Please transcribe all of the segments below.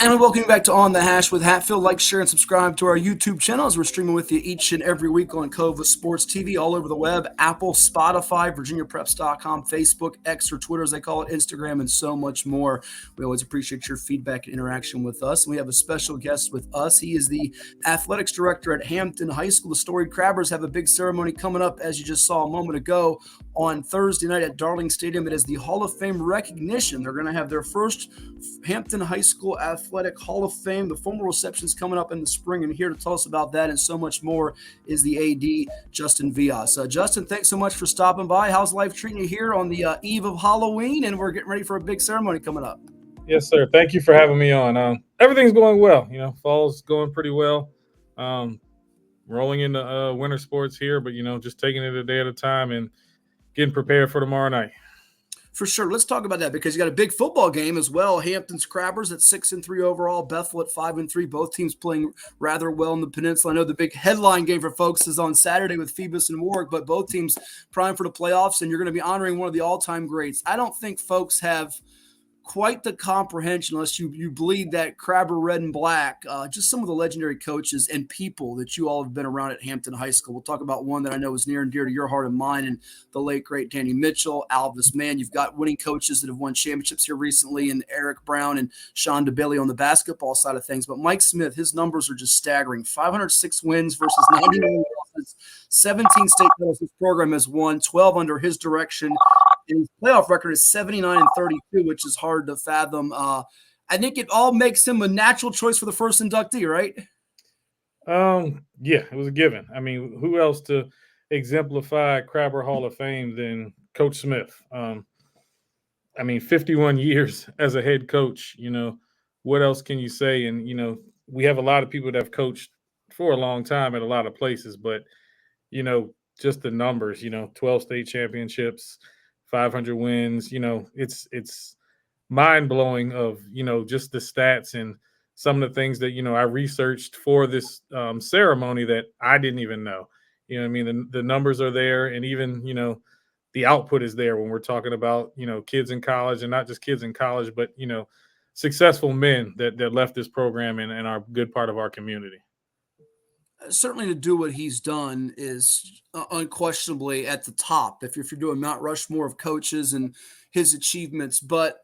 And we welcome you back to On the Hash with Hatfield. Like, share, and subscribe to our YouTube channel as we're streaming with you each and every week on Cova Sports TV all over the web, Apple, Spotify, VirginiaPreps.com, Facebook, X or Twitter as they call it, Instagram, and so much more. We always appreciate your feedback and interaction with us. And we have a special guest with us. He is the athletics director at Hampton High School. The Storied Crabbers have a big ceremony coming up, as you just saw a moment ago, on Thursday night at Darling Stadium. It is the Hall of Fame recognition. They're going to have their first Hampton High School Athletic Hall of Fame. The formal reception is coming up in the spring, and here to tell us about that and so much more is the AD, Justin Vias. Justin, thanks so much for stopping by. How's life treating you here on the eve of Halloween? And we're getting ready for a big ceremony coming up. Yes, sir. Thank you for having me on. Everything's going well. Fall's going pretty well. Rolling into winter sports here, but, just taking it a day at a time and getting prepared for tomorrow night. For sure. Let's talk about that because you got a big football game as well. Hampton's Crabbers at 6-3 overall, Bethel at 5-3. Both teams playing rather well in the peninsula. I know the big headline game for folks is on Saturday with Phoebus and Warwick, but both teams primed for the playoffs, and you're going to be honoring one of the all-time greats. I don't think folks have quite the comprehension unless you bleed that Crabber red and black, just some of the legendary coaches and people that you all have been around at Hampton High School. We'll talk about one that I know is near and dear to your heart and mine, and the late, great Danny Mitchell, Alvis Mann. You've got winning coaches that have won championships here recently, and Eric Brown and Sean DeBailey on the basketball side of things. But Mike Smith, his numbers are just staggering. 506 wins versus 99 losses, 17 state titles his program has won, 12 under his direction. And his playoff record is 79-32, which is hard to fathom. I think it all makes him a natural choice for the first inductee, right? Yeah, it was a given. I mean, who else to exemplify Crabber Hall of Fame than Coach Smith? 51 years as a head coach, what else can you say? And, we have a lot of people that have coached for a long time at a lot of places, but, just the numbers, 12 state championships, 500 wins, it's mind-blowing of, just the stats and some of the things that, I researched for this ceremony that I didn't even know. The numbers are there, and even, the output is there when we're talking about, kids in college, and not just kids in college, but, successful men that left this program and are a good part of our community. Certainly to do what he's done is unquestionably at the top if you're doing Mount Rushmore of coaches and his achievements. But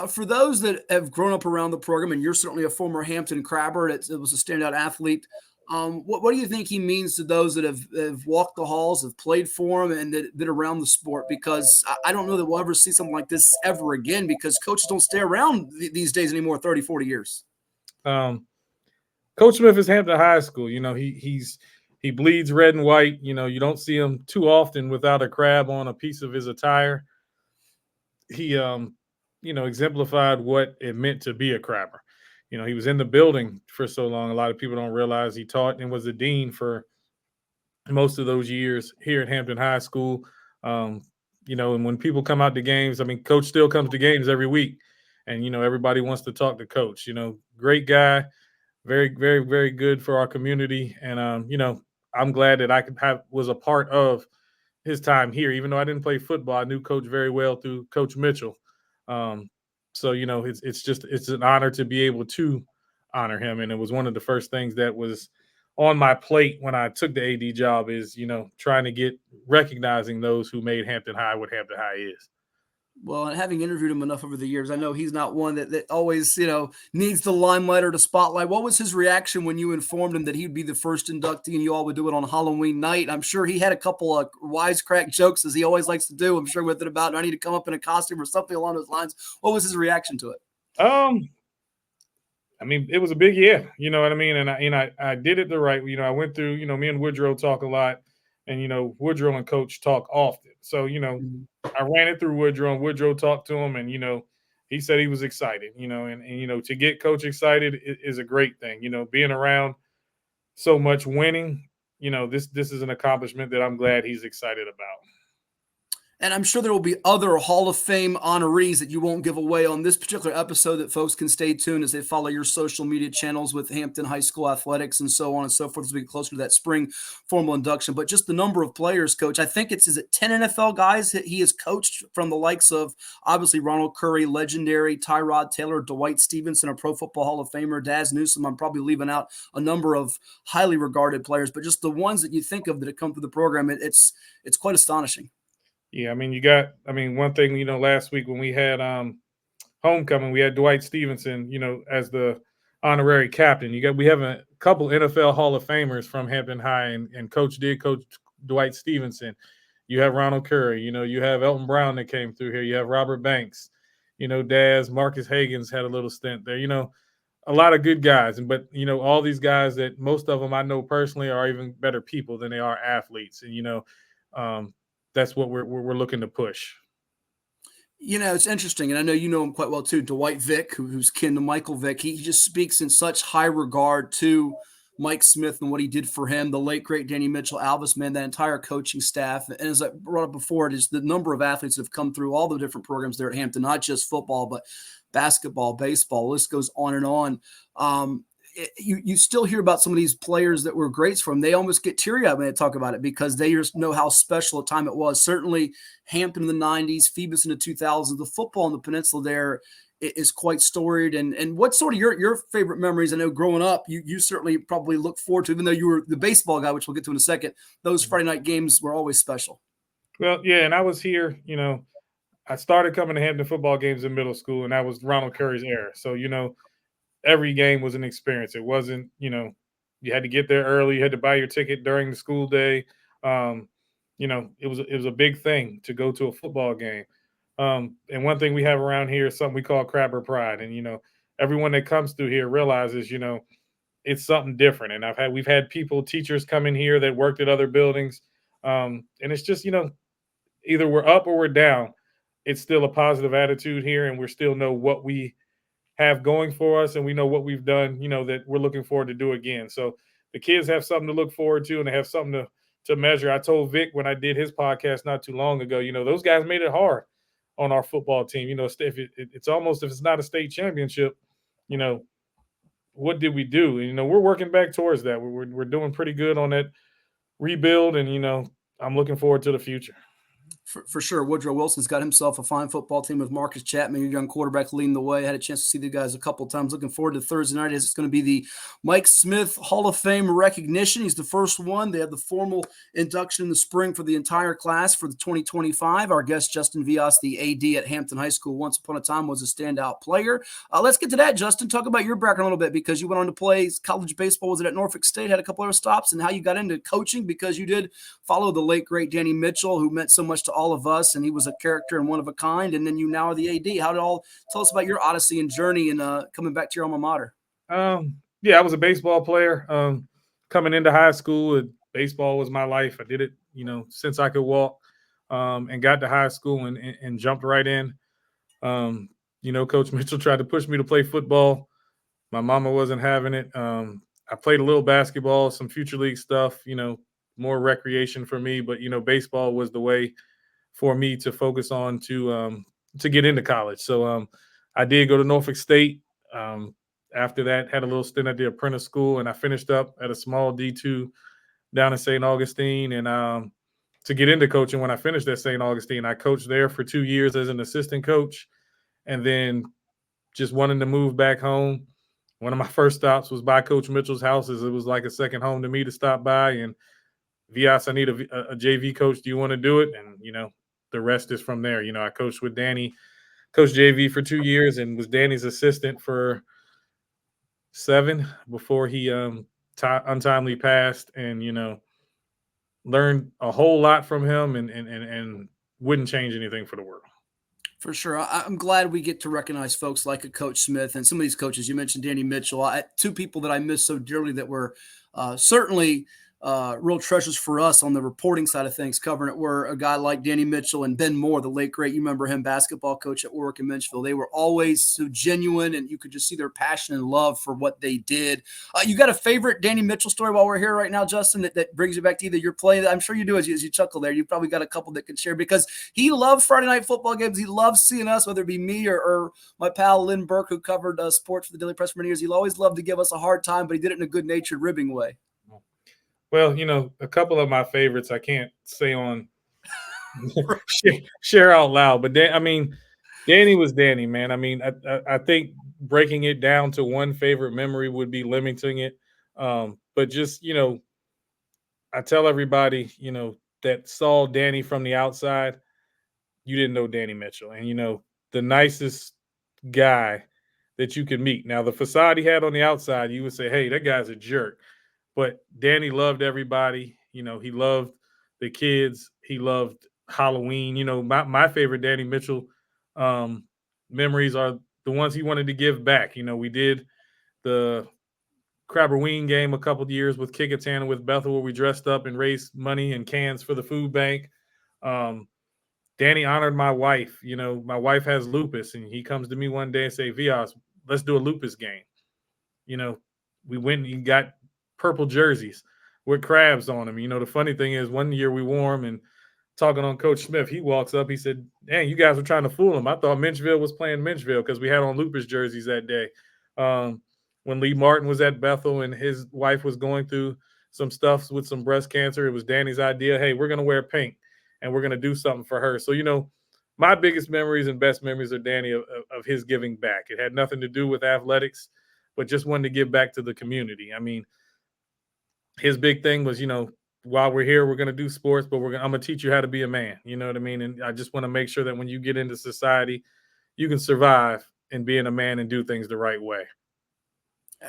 for those that have grown up around the program, and you're certainly a former Hampton Crabber that was a standout athlete, what do you think he means to those that have walked the halls, have played for him, and that been around the sport? Because I don't know that we'll ever see something like this ever again, because coaches don't stay around these days anymore, 30, 40 years. Coach Smith is Hampton High School. He bleeds red and white. You don't see him too often without a crab on a piece of his attire. He, exemplified what it meant to be a crabber. He was in the building for so long. A lot of people don't realize he taught and was the dean for most of those years here at Hampton High School. And when people come out to games, Coach still comes to games every week, and, everybody wants to talk to Coach. Great guy. Very, very, very good for our community. And, I'm glad that I was a part of his time here. Even though I didn't play football, I knew Coach very well through Coach Mitchell. So, it's an honor to be able to honor him. And it was one of the first things that was on my plate when I took the AD job is, trying to recognizing those who made Hampton High what Hampton High is. Well, and having interviewed him enough over the years, I know he's not one that always, needs the limelight or the spotlight. What was his reaction when you informed him that he'd be the first inductee and you all would do it on Halloween night? I'm sure he had a couple of wisecrack jokes, as he always likes to do, I'm sure, with it about, I need to come up in a costume or something along those lines. What was his reaction to it? It was a big yeah, you know what I mean? And I did it the right way. I went through, me and Woodrow talk a lot, and, Woodrow and Coach talk often. So, I ran it through Woodrow, and Woodrow talked to him, and, he said he was excited, and to get Coach excited is a great thing. Being around so much winning, this is an accomplishment that I'm glad he's excited about. And I'm sure there will be other Hall of Fame honorees that you won't give away on this particular episode that folks can stay tuned as they follow your social media channels with Hampton High School athletics and so on and so forth as we get closer to that spring formal induction. But just the number of players, Coach, I think is it 10 NFL guys that he has coached from the likes of obviously Ronald Curry, legendary, Tyrod Taylor, Dwight Stevenson, a Pro Football Hall of Famer, Daz Newsome. I'm probably leaving out a number of highly regarded players, but just the ones that you think of that have come through the program, it's quite astonishing. Yeah, I mean, one thing, last week when we had homecoming, we had Dwight Stevenson, as the honorary captain. We have a couple NFL Hall of Famers from Hampton High, and Coach Dwight Stevenson. You have Ronald Curry, you have Elton Brown that came through here. You have Robert Banks, Daz, Marcus Hagans had a little stint there. A lot of good guys, but all these guys that most of them I know personally are even better people than they are athletes, and that's what we're looking to push. It's interesting, and I know you know him quite well too. Dwight Vick, who's kin to Michael Vick, he just speaks in such high regard to Mike Smith and what he did for him. The late great Danny Mitchell, Alvis, man, that entire coaching staff, and as I brought up before, it is the number of athletes that have come through all the different programs there at Hampton, not just football, but basketball, baseball. List goes on and on. You still hear about some of these players that were greats from. They almost get teary-eyed when they talk about it because they just know how special a time it was. Certainly Hampton in the 90s, Phoebus in the 2000s. The football in the peninsula there is quite storied. And what's sort of your favorite memories? I know growing up, you certainly probably look forward to, even though you were the baseball guy, which we'll get to in a second, those Friday night games were always special. Well, yeah, and I was here, I started coming to Hampton football games in middle school, and that was Ronald Curry's era. So, every game was an experience. It wasn't, you had to get there early. You had to buy your ticket during the school day. It was a big thing to go to a football game. And one thing we have around here is something we call crabber pride. And, everyone that comes through here realizes, it's something different. And we've had teachers come in here that worked at other buildings. And it's just, either we're up or we're down. It's still a positive attitude here, and we still know what we have going for us, and we know what we've done, that we're looking forward to do again. So the kids have something to look forward to, and they have something to measure. I told Vic when I did his podcast not too long ago, those guys made it hard on our football team. It's almost, if it's not a state championship, what did we do? And, we're working back towards that. We're doing pretty good on that rebuild, and, I'm looking forward to the future. For sure. Woodrow Wilson's got himself a fine football team with Marcus Chapman, your young quarterback, leading the way. I had a chance to see the guys a couple of times. Looking forward to Thursday night as it's going to be the Mike Smith Hall of Fame recognition. He's the first one. They have the formal induction in the spring for the entire class for the 2025. Our guest, Justin Vias, the AD at Hampton High School, once upon a time was a standout player. Let's get to that, Justin. Talk about your background a little bit, because you went on to play college baseball. Was it at Norfolk State? Had a couple other stops, and how you got into coaching, because you did follow the late, great Danny Mitchell, who meant so much to all of us, and he was a character and one of a kind. And then you now are the AD. Tell us about your odyssey and journey and coming back to your alma mater. Yeah, I was a baseball player. Coming into high school, baseball was my life. I did it, since I could walk, and got to high school and jumped right in. Coach Mitchell tried to push me to play football. My mama wasn't having it. I played a little basketball, some future league stuff, more recreation for me, but, baseball was the way for me to focus on to get into college. So I did go to Norfolk State. After that, had a little stint at the apprentice school, and I finished up at a small D2 down in St. Augustine. And to get into coaching, when I finished at St. Augustine, I coached there for 2 years as an assistant coach, and then just wanted to move back home. One of my first stops was by Coach Mitchell's house, as it was like a second home to me to stop by. And Vias, I need a JV coach. Do you want to do it? And, the rest is from there. I coached with Danny, coached JV for 2 years, and was Danny's assistant for 7 before he untimely passed. And, learned a whole lot from him, and wouldn't change anything for the world. For sure. I'm glad we get to recognize folks like a Coach Smith and some of these coaches. You mentioned Danny Mitchell. Two people that I miss so dearly that were certainly real treasures for us on the reporting side of things, covering it, were a guy like Danny Mitchell and Ben Moore, the late great, you remember him, basketball coach at Warwick and Menchville. They were always so genuine, and you could just see their passion and love for what they did. You got a favorite Danny Mitchell story while we're here right now, Justin, that brings you back to either your play? I'm sure you do as you chuckle there. You've probably got a couple that can share, because he loved Friday night football games. He loved seeing us, whether it be me or my pal Lynn Burke, who covered sports for the Daily Press for many years. He always loved to give us a hard time, but he did it in a good-natured, ribbing way. Well, a couple of my favorites I can't say on share out loud, but Danny was Danny, man. I mean, I think breaking it down to one favorite memory would be limiting it. But just, I tell everybody, that saw Danny from the outside, you didn't know Danny Mitchell. And, the nicest guy that you could meet. Now, the facade he had on the outside, you would say, hey, that guy's a jerk. But Danny loved everybody. He loved the kids. He loved Halloween. My favorite Danny Mitchell memories are the ones he wanted to give back. We did the Crabberween game a couple of years with Kicketan with Bethel, where we dressed up and raised money and cans for the food bank. Danny honored my wife. My wife has lupus, and he comes to me one day and say, Vias, let's do a lupus game. We went and got purple jerseys with crabs on them. The funny thing is, one year we wore them, and talking on Coach Smith, he walks up, he said, dang, you guys were trying to fool him. I thought Menchville was playing Menchville because we had on lupus jerseys that day. When Lee Martin was at Bethel and his wife was going through some stuff with some breast cancer, it was Danny's idea. Hey, we're going to wear pink and we're going to do something for her. So, my biggest memories and best memories are Danny of his giving back. It had nothing to do with athletics, but just wanted to give back to the community. I mean, his big thing was, while we're here, we're going to do sports, but I'm going to teach you how to be a man. You know what I mean? And I just want to make sure that when you get into society, you can survive in being a man and do things the right way.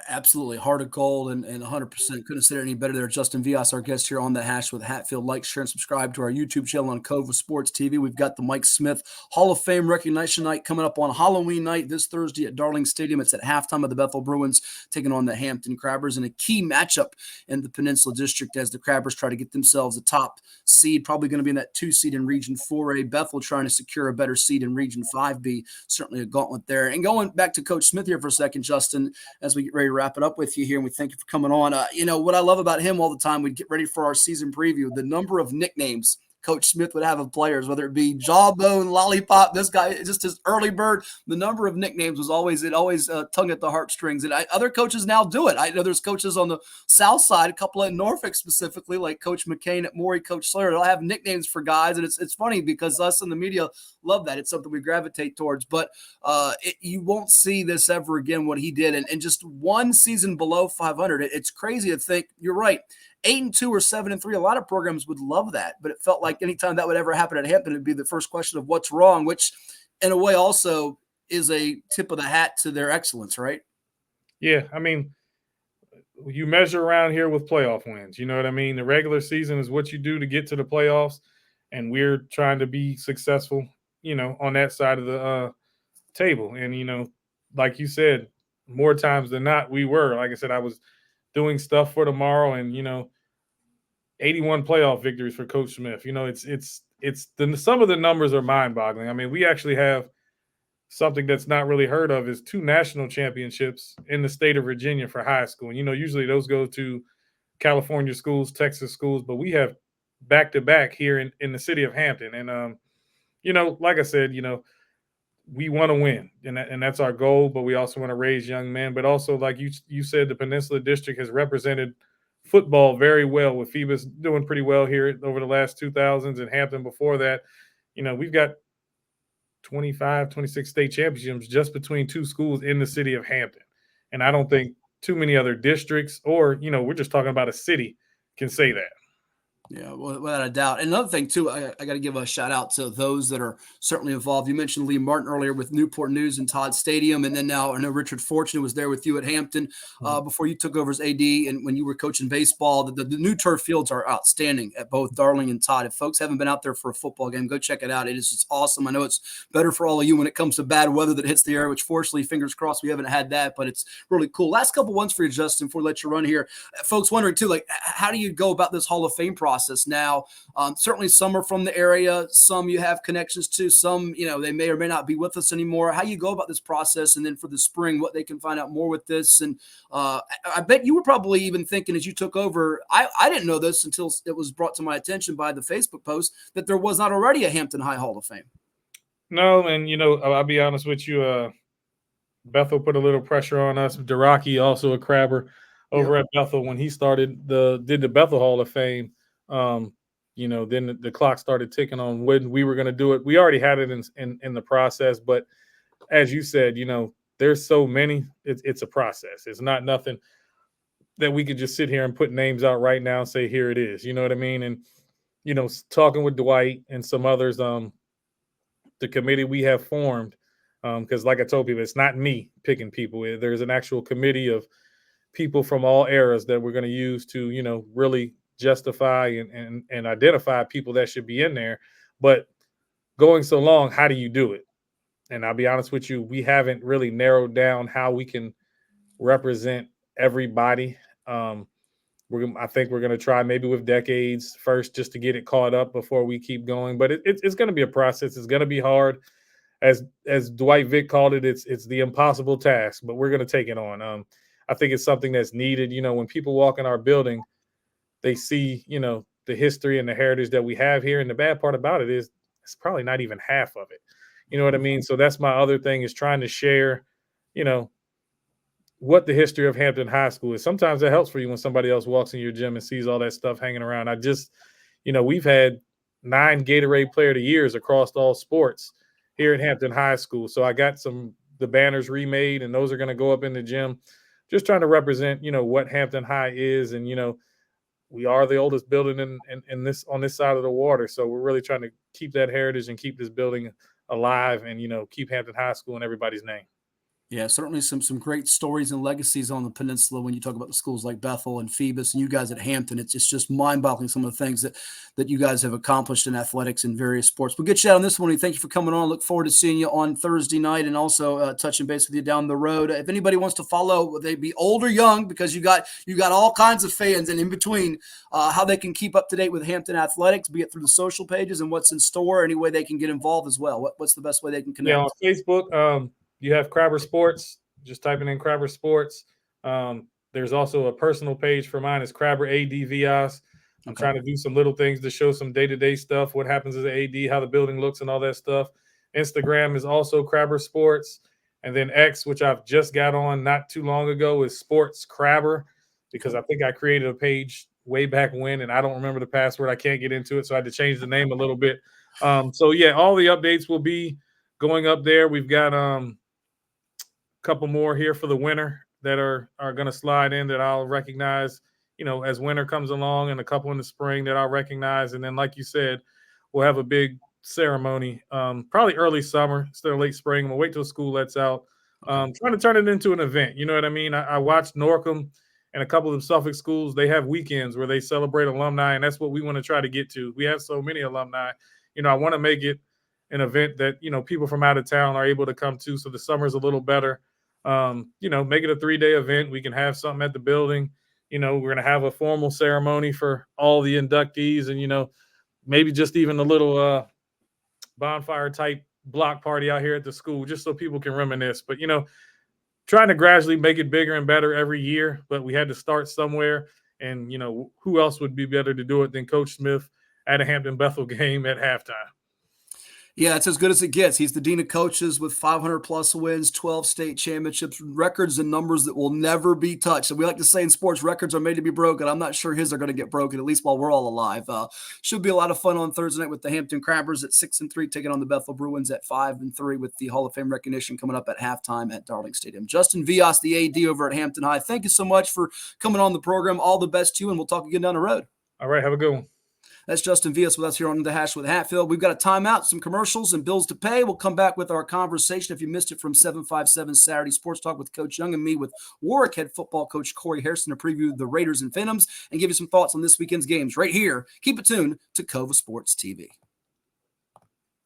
Absolutely. Heart of gold and 100%. Couldn't have said it any better there. Justin Vias, our guest here on The Hash with Hatfield. Like, share, and subscribe to our YouTube channel on Cove with Sports TV. We've got the Mike Smith Hall of Fame recognition night coming up on Halloween night this Thursday at Darling Stadium. It's at halftime of the Bethel Bruins taking on the Hampton Crabbers in a key matchup in the Peninsula District as the Crabbers try to get themselves a top seed, probably going to be in that 2 seed in Region 4A. Bethel trying to secure a better seed in Region 5B. Certainly a gauntlet there. And going back to Coach Smith here for a second, Justin, as we get ready to wrap it up with you here, and we thank you for coming on. What I love about him all the time, we get ready for our season preview, the number of nicknames Coach Smith would have of players, whether it be Jawbone, Lollipop, this guy, just his early bird. The number of nicknames was always tug at the heartstrings. And other coaches now do it. I know there's coaches on the South Side, a couple in Norfolk specifically, like Coach McCain at Morey, Coach Slayer. They'll have nicknames for guys, and it's funny because us in the media love that. It's something we gravitate towards. But you won't see this ever again, what he did. And just one season below 500, it's crazy to think. You're right. 8-2 or 7-3. A lot of programs would love that, but it felt like anytime that would ever happen at Hampton, it'd be the first question of what's wrong, which in a way also is a tip of the hat to their excellence, right? Yeah. I mean, you measure around here with playoff wins. You know what I mean? The regular season is what you do to get to the playoffs, and we're trying to be successful, on that side of the table. And, like you said, more times than not, we were. Like I said, I was doing stuff for tomorrow, and 81 playoff victories for Coach Smith. Some of the numbers are mind-boggling. I mean, we actually have something that's not really heard of is 2 national championships in the state of Virginia for high school. And, usually those go to California schools, Texas schools, but we have back-to-back here in the city of Hampton. And like I said, we want to win, and that's our goal, but we also want to raise young men. But also, like you said, the Peninsula District has represented football very well, with Phoebus doing pretty well here over the last 2000s, and Hampton before that. We've got 25, 26 state championships just between 2 schools in the city of Hampton. And I don't think too many other districts, or, we're just talking about a city, can say that. Yeah, without a doubt. And another thing, too, I got to give a shout out to those that are certainly involved. You mentioned Lee Martin earlier with Newport News and Todd Stadium. And then now I know Richard Fortune was there with you at Hampton before you took over as AD. And when you were coaching baseball, the new turf fields are outstanding at both Darling and Todd. If folks haven't been out there for a football game, go check it out. It is just awesome. I know it's better for all of you when it comes to bad weather that hits the area, which fortunately, fingers crossed, we haven't had that. But it's really cool. Last couple ones for you, Justin, before we let you run here. Folks wondering, too, like, how do you go about this Hall of Fame process now? Certainly some are from the area, some you have connections to, some, they may or may not be with us anymore. How you go about this process, and then for the spring, what they can find out more with this. And I bet you were probably even thinking as you took over, I didn't know this until it was brought to my attention by the Facebook post, that there was not already a Hampton High Hall of Fame. No, and I'll be honest with you, Bethel put a little pressure on us. Daraki, also a crabber over at Bethel, when he started did the Bethel Hall of Fame. Then the clock started ticking on when we were going to do it. We already had it in the process, but as you said, there's so many. It's a process. It's not nothing that we could just sit here and put names out right now and say, here it is. You know what I mean? And talking with Dwight and some others, the committee we have formed, because like I told people, it's not me picking people. There's an actual committee of people from all eras that we're going to use to really justify and identify people that should be in there. But going so long, how do you do it? And I'll be honest with you, we haven't really narrowed down how we can represent everybody. I think we're going to try maybe with decades first, just to get it caught up before we keep going. But it's going to be a process. It's going to be hard. As Dwight Vick called it, it's the impossible task, but we're going to take it on. I think it's something that's needed. When people walk in our building, they see, the history and the heritage that we have here. And the bad part about it is it's probably not even half of it. You know what I mean? So that's my other thing, is trying to share, what the history of Hampton High School is. Sometimes it helps for you when somebody else walks in your gym and sees all that stuff hanging around. We've had 9 Gatorade Player of the Years across all sports here at Hampton High School. So I got the banners remade, and those are going to go up in the gym. Just trying to represent, what Hampton High is. And, we are the oldest building in this on this side of the water. So we're really trying to keep that heritage and keep this building alive, and, keep Hampton High School in everybody's name. Yeah, certainly some great stories and legacies on the peninsula when you talk about the schools like Bethel and Phoebus, and you guys at Hampton. It's just mind-boggling, some of the things that you guys have accomplished in athletics and various sports. We'll get you out on this one. Thank you for coming on. Look forward to seeing you on Thursday night, and also touching base with you down the road. If anybody wants to follow, whether they be old or young, because you got all kinds of fans, and in between, how they can keep up to date with Hampton athletics, be it through the social pages and what's in store, any way they can get involved as well. What's the best way they can connect? Yeah, on Facebook, you have Crabber Sports, just typing in Crabber Sports. There's also a personal page for mine. It's Crabber ADVIs. I'm trying to do some little things to show some day-to-day stuff, what happens as an AD, how the building looks and all that stuff. Instagram is also Crabber Sports. And then X, which I've just got on not too long ago, is Sports Crabber, because I think I created a page way back when, and I don't remember the password. I can't get into it, so I had to change the name a little bit. So, yeah, all the updates will be going up there. We've got couple more here for the winter that are going to slide in that I'll recognize, as winter comes along, and a couple in the spring that I'll recognize. And then, like you said, we'll have a big ceremony, probably early summer instead of late spring. We'll wait till school lets out. Trying to turn it into an event. You know what I mean? I watched Norcom and a couple of Suffolk schools. They have weekends where they celebrate alumni, and that's what we want to try to get to. We have so many alumni. I want to make it an event that, people from out of town are able to come to, so the summer's a little better. Make it a 3-day event. We can have something at the building. We're going to have a formal ceremony for all the inductees, and, maybe just even a little bonfire type block party out here at the school, just so people can reminisce. But, trying to gradually make it bigger and better every year, but we had to start somewhere. And, who else would be better to do it than Coach Smith at a Hampton Bethel game at halftime? Yeah, it's as good as it gets. He's the dean of coaches with 500-plus wins, 12 state championships, records and numbers that will never be touched. And we like to say in sports, records are made to be broken. I'm not sure his are going to get broken, at least while we're all alive. Should be a lot of fun on Thursday night with the Hampton Crabbers at 6-3, taking on the Bethel Bruins at 5-3, with the Hall of Fame recognition coming up at halftime at Darling Stadium. Justin Vias, the AD over at Hampton High, thank you so much for coming on the program. All the best to you, and we'll talk again down the road. All right, have a good one. That's Justin Vias with us here on The Hash with Hatfield. We've got a timeout, some commercials, and bills to pay. We'll come back with our conversation. If you missed it, from 757 Saturday Sports Talk with Coach Young and me with Warwick head football coach Corey Harrison to preview the Raiders and Phantoms and give you some thoughts on this weekend's games right here. Keep it tuned to Cova Sports TV.